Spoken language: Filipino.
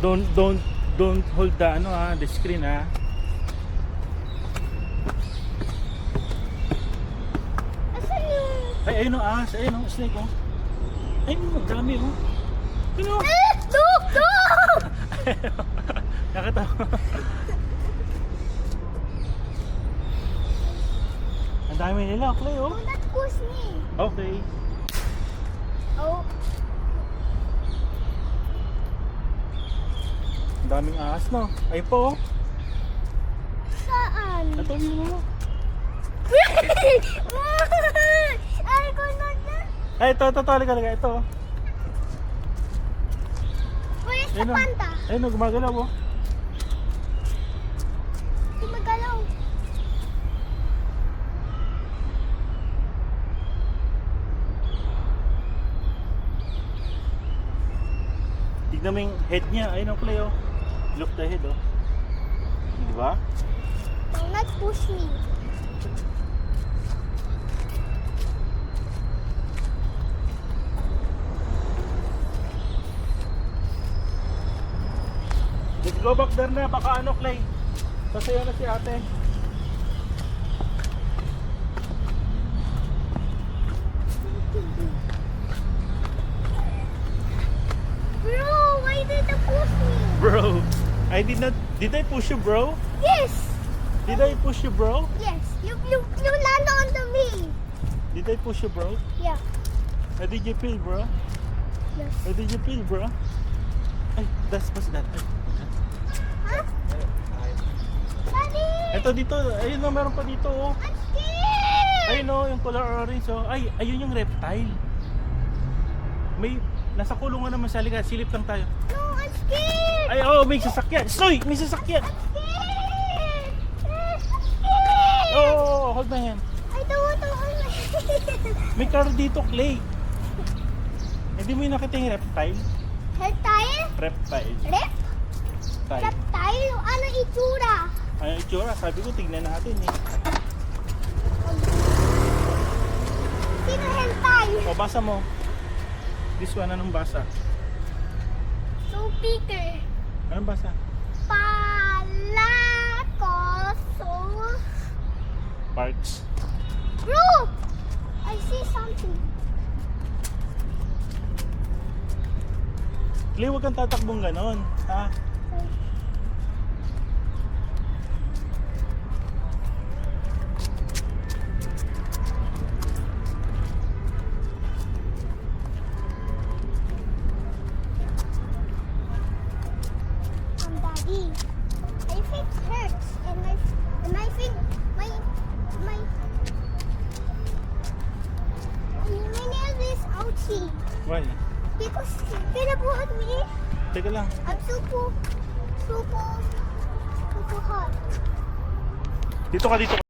Don't hold the the screen ha. Asan yung... Ay, ayun o ahas, ayun o, snake o. Ayun o, dami o. Ayun o. No! No! Nakatawa. Ang dami nila, Clay o. Do not push me. Okay. Oh. Ang daming ahas no. Ay po. Saan? Ito yun mo. Ay, ko na na. Ay, ito, talaga. Ito. Where's the Ayun o. panda? Ayun o, gumagalaw o. Di magalaw. Tignan mo yung head niya. Ayun o, Clay o. Look the head o. Diba? Do not push me. Let's go back there na. Baka Clay. Sasayaw na si ate. Bro, why did you push me? Bro, did I push you, bro? Yes. Did I push you, bro? Yes. You land on me. Did I push you, bro? Yeah. How did you feel, bro? Yes. How did you feel, bro? Ay, what's that? Ay. Huh? Daddy! Ito dito, ayun o, meron pa dito oh. I'm scared! Ayun o, yung color orange oh. Ay, ayun yung reptile. May, nasa kulungan naman sa liga, silip lang tayo. No, I'm scared! Ay, oh, may sasakyan. Soy, may sasakyan. I'm scared! I'm scared! Oh, hold my hand. I don't want to hold my hand. May car dito, Clay. Hindi mo yung nakita yung reptile? Reptile? Reptile. Reptile. Reptile? Ano itsura? Ano yung itsura? Sabi ko, tignan natin eh. Sino hentai? O, basa mo. This one, anong basa? So bigger. Anong basa? Palacoso. Parks. Bro! I see something. Clay, huwag kang tatakbong ganon. Ha? Daddy, my feet hurts and my feet my nail is ouchy Why? because pinabuhat me. Teka lang. I'm super hot. Dito ka dito.